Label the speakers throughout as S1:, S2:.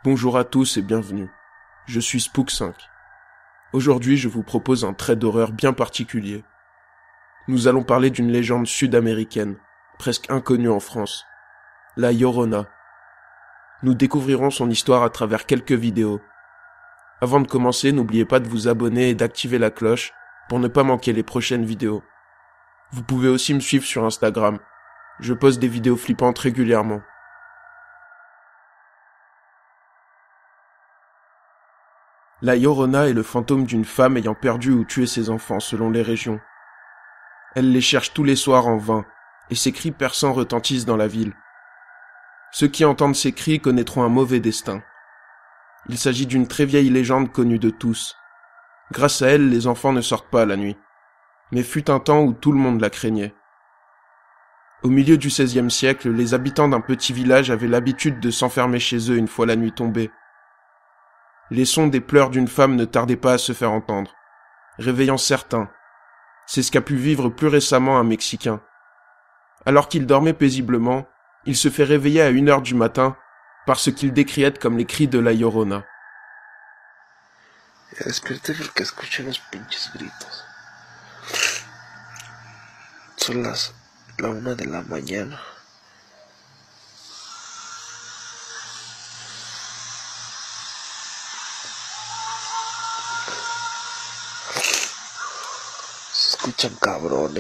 S1: Bonjour à tous et bienvenue. Je suis Spook5. Aujourd'hui, je vous propose un trait d'horreur bien particulier. Nous allons parler d'une légende sud-américaine, presque inconnue en France, la Llorona. Nous découvrirons son histoire à travers quelques vidéos. Avant de commencer, n'oubliez pas de vous abonner et d'activer la cloche pour ne pas manquer les prochaines vidéos. Vous pouvez aussi me suivre sur Instagram. Je poste des vidéos flippantes régulièrement. La Llorona est le fantôme d'une femme ayant perdu ou tué ses enfants selon les régions. Elle les cherche tous les soirs en vain, et ses cris perçants retentissent dans la ville. Ceux qui entendent ces cris connaîtront un mauvais destin. Il s'agit d'une très vieille légende connue de tous. Grâce à elle, les enfants ne sortent pas la nuit. Mais fut un temps où tout le monde la craignait. Au milieu du XVIe siècle, les habitants d'un petit village avaient l'habitude de s'enfermer chez eux une fois la nuit tombée. Les sons des pleurs d'une femme ne tardaient pas à se faire entendre, réveillant certains. C'est ce qu'a pu vivre plus récemment un Mexicain. Alors qu'il dormait paisiblement, il se fait réveiller à 1h du matin par ce qu'il décriait comme les cris de la Llorona.
S2: Ya despierté porque escuché los pinches gritos. Son la 1 de la mañana. Se escuchan cabrón,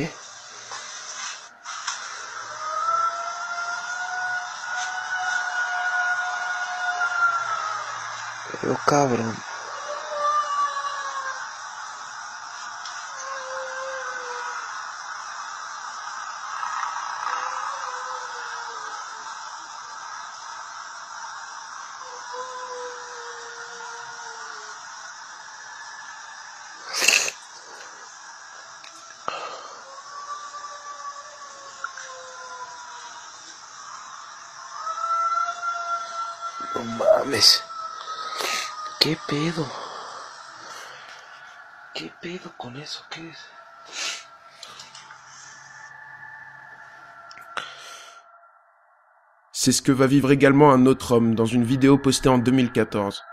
S2: Pero cabrón. No mames. ¿Qué pedo? ¿Qué pedo con eso? ¿Qué es?
S1: C'est ce que va vivre également un autre homme dans une vidéo postée en 2014.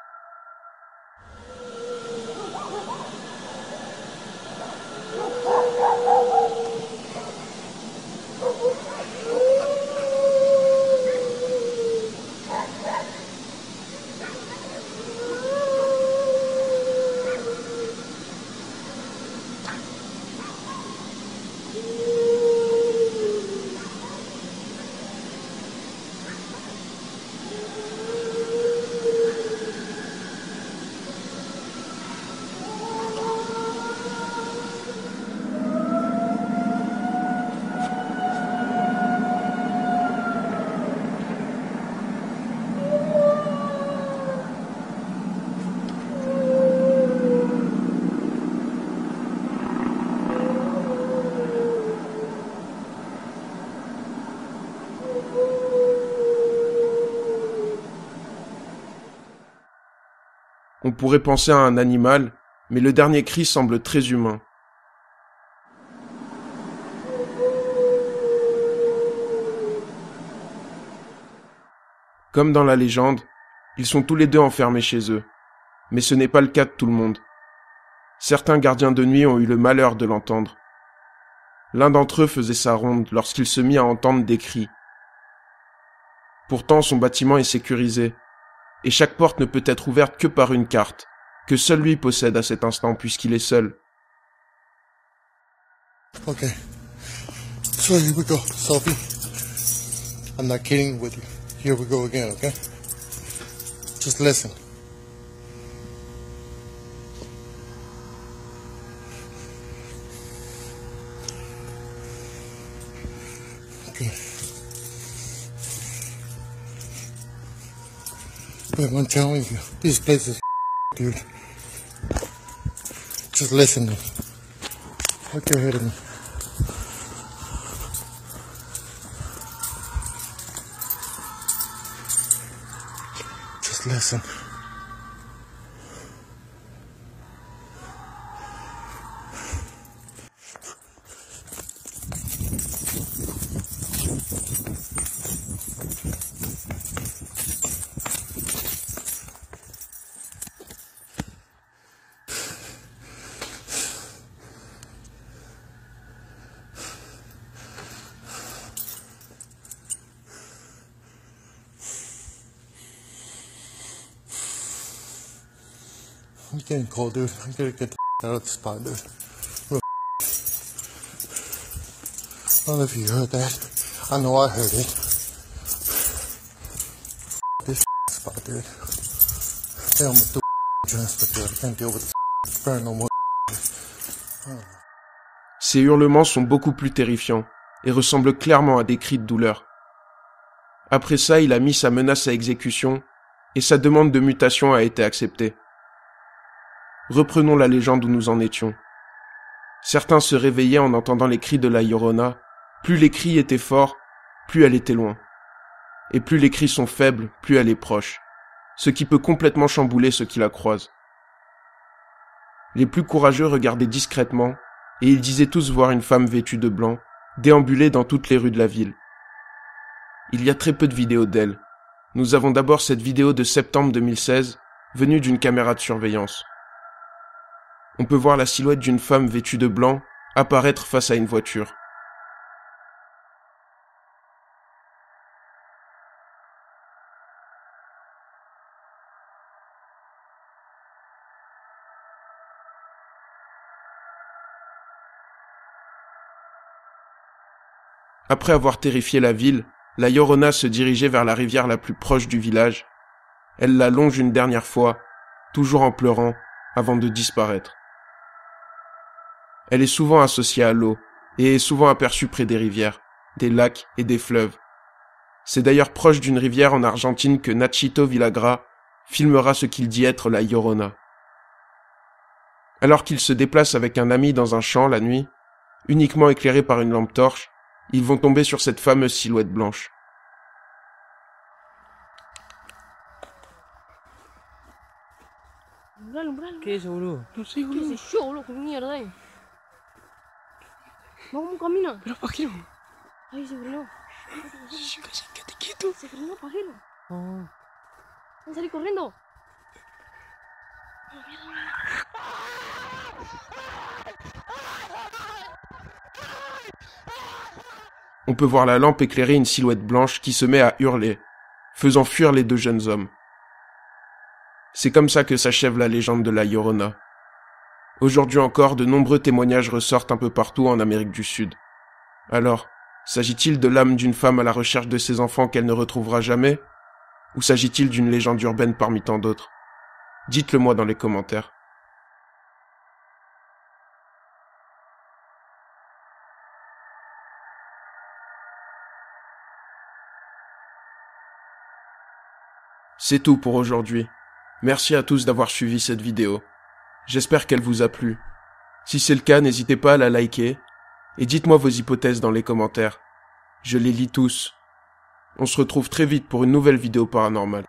S1: On pourrait penser à un animal, mais le dernier cri semble très humain. Comme dans la légende, ils sont tous les deux enfermés chez eux. Mais ce n'est pas le cas de tout le monde. Certains gardiens de nuit ont eu le malheur de l'entendre. L'un d'entre eux faisait sa ronde lorsqu'il se mit à entendre des cris. Pourtant, son bâtiment est sécurisé, et chaque porte ne peut être ouverte que par une carte, que seul lui possède à cet instant puisqu'il est seul.
S3: Okay. So here we go, Sophie. I'm not kidding with you. Here we go again, okay? Just listen. Okay. But I'm telling you, this place is dude. Just listen. Look your head at me. Just listen. It's getting cold, dude. I gotta get the out of the spot, dude. I don't know if you heard that. I know I heard it. This spot, dude. Hey, I'm gonna do transfer, dude. I can't deal with this burn no more.
S1: Ces hurlements sont beaucoup plus terrifiants et ressemblent clairement à des cris de douleur. Après ça, il a mis sa menace à exécution et sa demande de mutation a été acceptée. Reprenons la légende où nous en étions. Certains se réveillaient en entendant les cris de la Llorona. Plus les cris étaient forts, plus elle était loin. Et plus les cris sont faibles, plus elle est proche, ce qui peut complètement chambouler ceux qui la croisent. Les plus courageux regardaient discrètement, et ils disaient tous voir une femme vêtue de blanc, déambuler dans toutes les rues de la ville. Il y a très peu de vidéos d'elle. Nous avons d'abord cette vidéo de septembre 2016, venue d'une caméra de surveillance. On peut voir la silhouette d'une femme vêtue de blanc apparaître face à une voiture. Après avoir terrifié la ville, la Llorona se dirigeait vers la rivière la plus proche du village. Elle la longe une dernière fois, toujours en pleurant, avant de disparaître. Elle est souvent associée à l'eau, et est souvent aperçue près des rivières, des lacs et des fleuves. C'est d'ailleurs proche d'une rivière en Argentine que Nachito Villagra filmera ce qu'il dit être la Llorona. Alors qu'il se déplace avec un ami dans un champ la nuit, uniquement éclairé par une lampe torche, ils vont tomber sur cette fameuse silhouette blanche.
S4: ¿Qué es eso, boludo?
S5: No sé, boludo. ¿Qué sé yo, boludo? ¿Qué mierda es? Vamos, camina.
S4: Pero pajero.
S5: Ay, se frenó.
S4: Quédate quieto.
S5: Se frenó, pajero.
S4: Oh.
S5: Vamos a salir corriendo.
S1: On peut voir la lampe éclairer une silhouette blanche qui se met à hurler, faisant fuir les deux jeunes hommes. C'est comme ça que s'achève la légende de la Llorona. Aujourd'hui encore, de nombreux témoignages ressortent un peu partout en Amérique du Sud. Alors, s'agit-il de l'âme d'une femme à la recherche de ses enfants qu'elle ne retrouvera jamais? Ou s'agit-il d'une légende urbaine parmi tant d'autres? Dites-le moi dans les commentaires. C'est tout pour aujourd'hui. Merci à tous d'avoir suivi cette vidéo. J'espère qu'elle vous a plu. Si c'est le cas, n'hésitez pas à la liker et dites-moi vos hypothèses dans les commentaires. Je les lis tous. On se retrouve très vite pour une nouvelle vidéo paranormale.